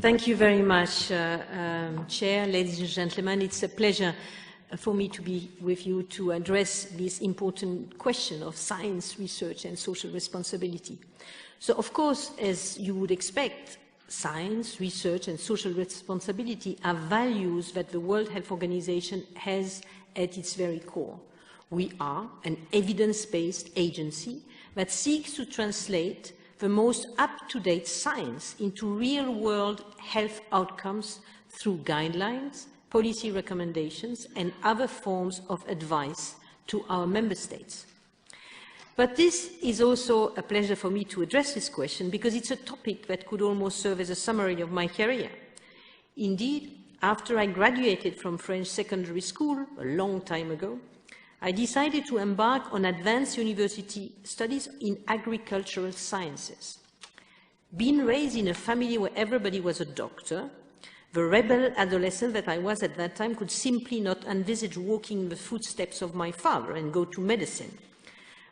Thank you very much, Chair, ladies and gentlemen. It's a pleasure for me to be with you to address this important question of science, research, and social responsibility. So, of course, as you would expect, science, research, and social responsibility are values that the World Health Organization has at its very core. We are an evidence-based agency that seeks to translate the most up-to-date science into real-world health outcomes through guidelines, policy recommendations, and other forms of advice to our member states. But this is also a pleasure for me to address this question because it's a topic that could almost serve as a summary of my career. Indeed, after I graduated from French secondary school a long time ago, I decided to embark on advanced university studies in agricultural sciences. Being raised in a family where everybody was a doctor, the rebel adolescent that I was at that time could simply not envisage walking in the footsteps of my father and go to medicine.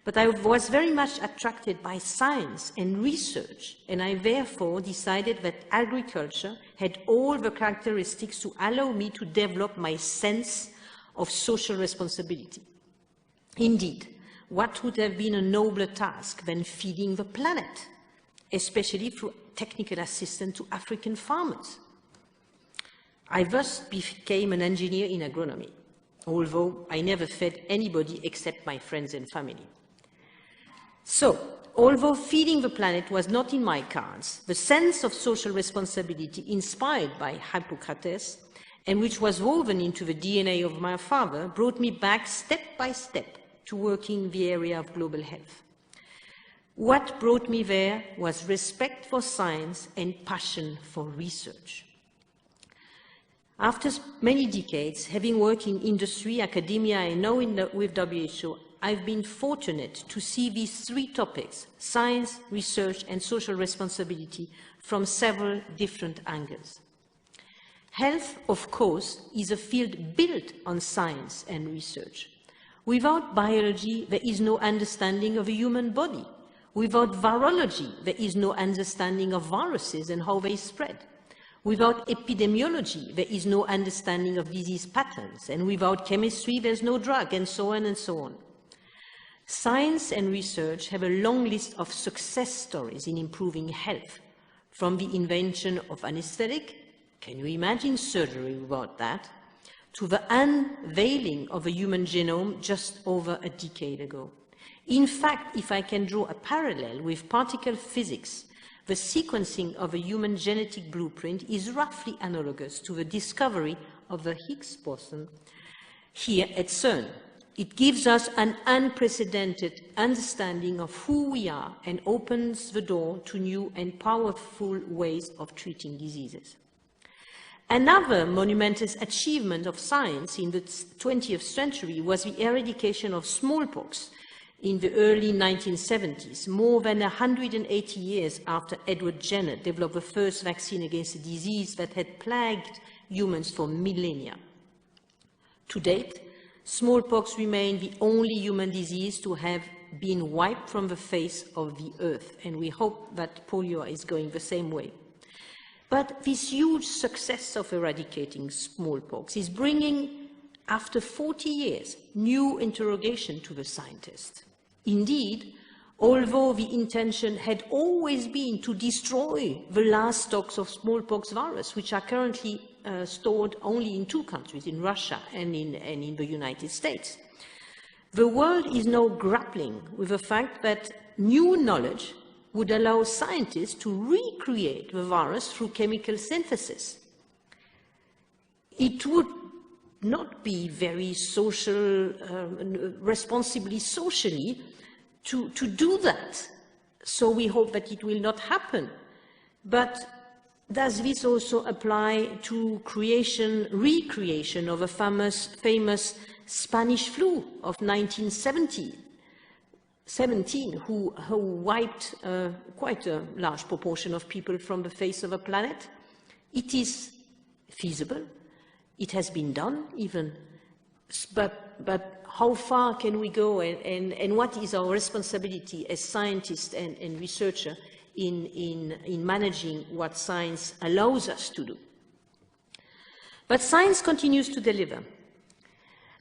But I was very much attracted by science and research, and I therefore decided that agriculture had all the characteristics to allow me to develop my sense of social responsibility. Indeed, what would have been a nobler task than feeding the planet, especially through technical assistance to African farmers? I thus became an engineer in agronomy, although I never fed anybody except my friends and family. So, although feeding the planet was not in my cards, the sense of social responsibility inspired by Hippocrates and which was woven into the DNA of my father brought me back step by step to working in the area of global health. What brought me there was respect for science and passion for research. After many decades, having worked in industry, academia, and now with WHO, I've been fortunate to see these three topics, science, research, and social responsibility, from several different angles. Health, of course, is a field built on science and research. Without biology, there is no understanding of a human body. Without virology, there is no understanding of viruses and how they spread. Without epidemiology, there is no understanding of disease patterns. And without chemistry, there's no drug, and so on and so on. Science and research have a long list of success stories in improving health, from the invention of anesthetic, can you imagine surgery without that, to the unveiling of a human genome just over a decade ago. In fact, if I can draw a parallel with particle physics, the sequencing of a human genetic blueprint is roughly analogous to the discovery of the Higgs boson here at CERN. It gives us an unprecedented understanding of who we are and opens the door to new and powerful ways of treating diseases. Another monumentous achievement of science in the 20th century was the eradication of smallpox in the early 1970s, more than 180 years after Edward Jenner developed the first vaccine against a disease that had plagued humans for millennia. To date, smallpox remains the only human disease to have been wiped from the face of the earth, and we hope that polio is going the same way. But this huge success of eradicating smallpox is bringing, after 40 years, new interrogation to the scientists. Indeed, although the intention had always been to destroy the last stocks of smallpox virus, which are currently stored only in two countries, in Russia and in the United States, the world is now grappling with the fact that new knowledge would allow scientists to recreate the virus through chemical synthesis. It would not be very responsibly socially to do that. So we hope that it will not happen. But does this also apply to recreation of a famous Spanish flu of 1917, who wiped quite a large proportion of people from the face of the planet? It is feasible. It has been done even. But how far can we go, and what is our responsibility as scientists and researchers in managing what science allows us to do. But science continues to deliver.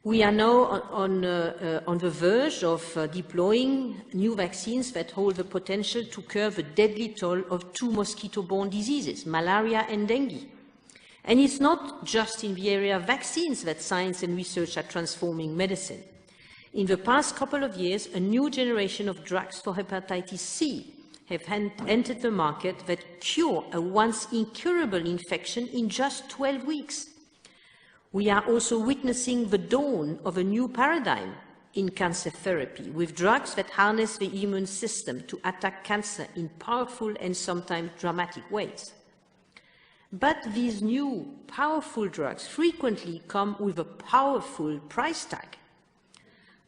We are now on the verge of deploying new vaccines that hold the potential to curb the deadly toll of two mosquito-borne diseases, malaria and dengue. And it's not just in the area of vaccines that science and research are transforming medicine. In the past couple of years, a new generation of drugs for hepatitis C have entered the market that cure a once incurable infection in just 12 weeks. We are also witnessing the dawn of a new paradigm in cancer therapy, with drugs that harness the immune system to attack cancer in powerful and sometimes dramatic ways. But these new, powerful drugs frequently come with a powerful price tag,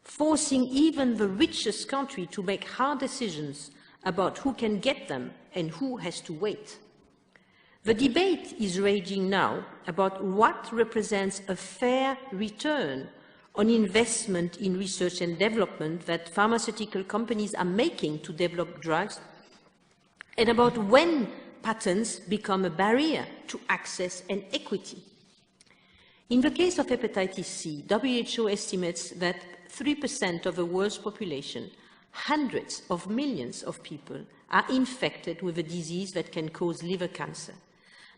forcing even the richest country to make hard decisions about who can get them and who has to wait. The debate is raging now about what represents a fair return on investment in research and development that pharmaceutical companies are making to develop drugs, and about when patents become a barrier to access and equity. In the case of hepatitis C, WHO estimates that 3% of the world's population, hundreds of millions of people, are infected with a disease that can cause liver cancer.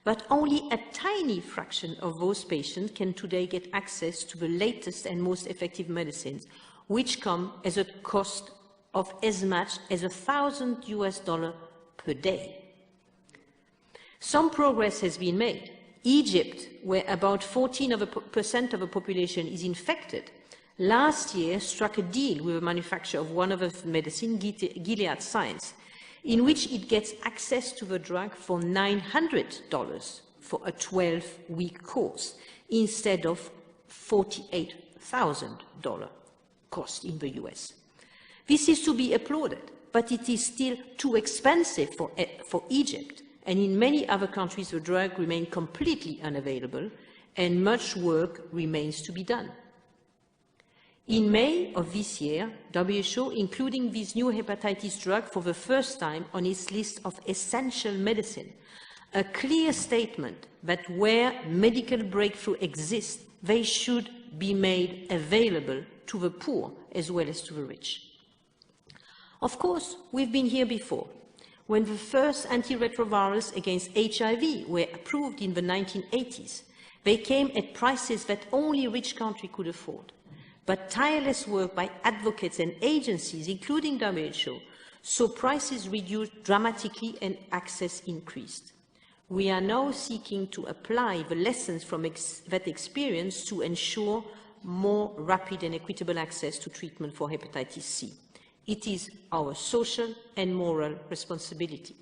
But only a tiny fraction of those patients can today get access to the latest and most effective medicines, which come at a cost of as much as $1,000 per day. Some progress has been made. Egypt, where about 14% of the population is infected, last year struck a deal with the manufacturer of one of the medicine, Gilead Sciences, in which it gets access to the drug for $900 for a 12-week course, instead of $48,000 cost in the US. This is to be applauded, but it is still too expensive for Egypt, and in many other countries the drug remains completely unavailable, and much work remains to be done. In May of this year, WHO including this new hepatitis drug for the first time on its list of essential medicine, a clear statement that where medical breakthrough exists, they should be made available to the poor as well as to the rich. Of course, we've been here before. When the first antiretrovirals against HIV were approved in the 1980s, they came at prices that only rich countries could afford. But tireless work by advocates and agencies, including WHO, saw prices reduced dramatically and access increased. We are now seeking to apply the lessons from that experience to ensure more rapid and equitable access to treatment for hepatitis C. It is our social and moral responsibility.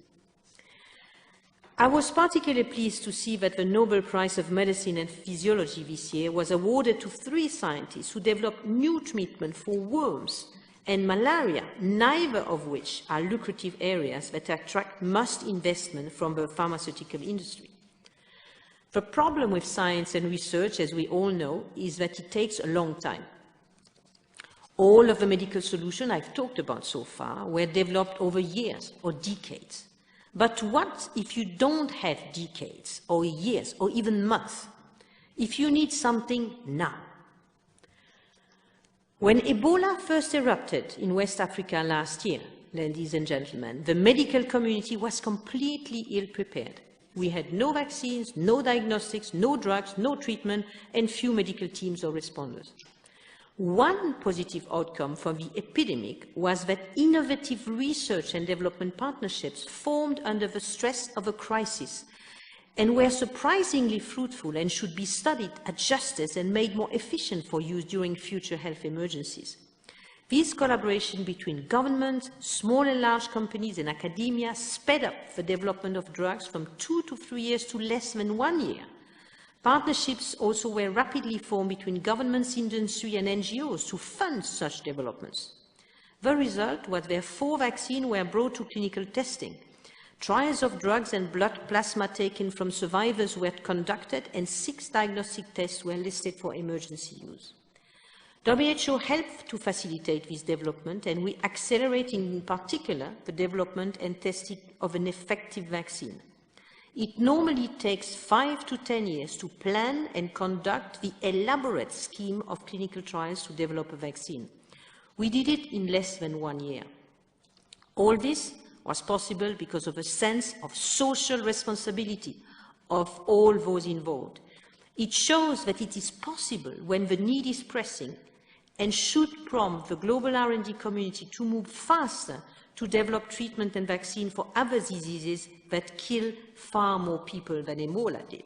I was particularly pleased to see that the Nobel Prize of Medicine and Physiology this year was awarded to 3 scientists who developed new treatment for worms and malaria, neither of which are lucrative areas that attract much investment from the pharmaceutical industry. The problem with science and research, as we all know, is that it takes a long time. All of the medical solutions I've talked about so far were developed over years or decades. But what if you don't have decades or years or even months? If you need something now? When Ebola first erupted in West Africa last year, ladies and gentlemen, the medical community was completely ill-prepared. We had no vaccines, no diagnostics, no drugs, no treatment, and few medical teams or responders. One positive outcome from the epidemic was that innovative research and development partnerships formed under the stress of a crisis and were surprisingly fruitful and should be studied, adjusted, and made more efficient for use during future health emergencies. This collaboration between government, small and large companies, and academia sped up the development of drugs from 2 to 3 years to less than 1 year. Partnerships also were rapidly formed between governments, industry, and NGOs to fund such developments. The result was that 4 vaccines were brought to clinical testing. Trials of drugs and blood plasma taken from survivors were conducted, and 6 diagnostic tests were listed for emergency use. WHO helped to facilitate this development, and we accelerate in particular the development and testing of an effective vaccine. It normally takes 5 to 10 years to plan and conduct the elaborate scheme of clinical trials to develop a vaccine. We did it in less than 1 year. All this was possible because of a sense of social responsibility of all those involved. It shows that it is possible when the need is pressing, and should prompt the global R&D community to move faster to develop treatment and vaccine for other diseases that kill far more people than Ebola did.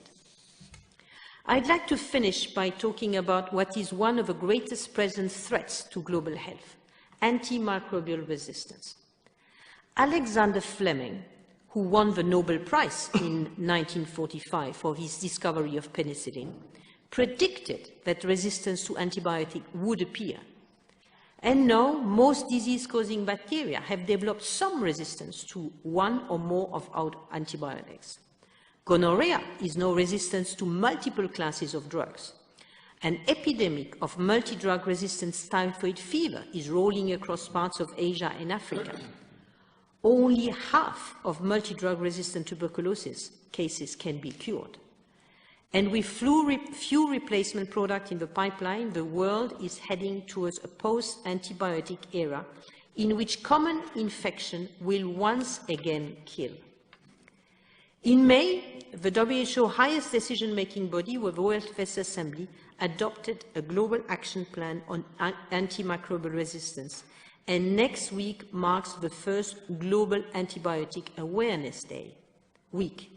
I'd like to finish by talking about what is one of the greatest present threats to global health: antimicrobial resistance. Alexander Fleming, who won the Nobel Prize in 1945 for his discovery of penicillin, predicted that resistance to antibiotics would appear. And now, most disease-causing bacteria have developed some resistance to one or more of our antibiotics. Gonorrhea is now resistant to multiple classes of drugs. An epidemic of multi-drug resistant typhoid fever is rolling across parts of Asia and Africa. Only half of multi-drug resistant tuberculosis cases can be cured. And with few replacement products in the pipeline, the world is heading towards a post-antibiotic era in which common infection will once again kill. In May, the WHO highest decision-making body, the World Health Assembly, adopted a global action plan on antimicrobial resistance, and next week marks the first Global Antibiotic Awareness Week.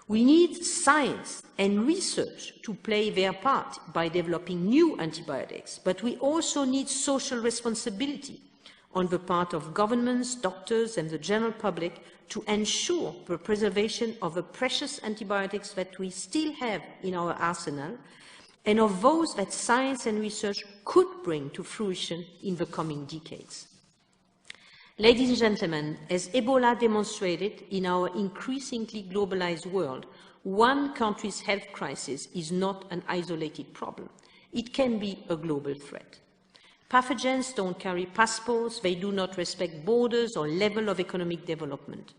We need science and research to play their part by developing new antibiotics, but we also need social responsibility on the part of governments, doctors, and the general public to ensure the preservation of the precious antibiotics that we still have in our arsenal, and of those that science and research could bring to fruition in the coming decades. Ladies and gentlemen, as Ebola demonstrated in our increasingly globalized world, one country's health crisis is not an isolated problem. It can be a global threat. Pathogens don't carry passports, they do not respect borders or level of economic development.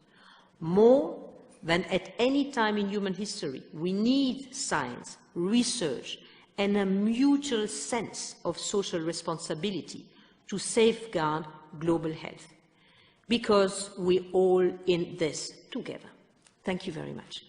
More than at any time in human history, we need science, research, and a mutual sense of social responsibility to safeguard global health, because we're all in this together. Thank you very much.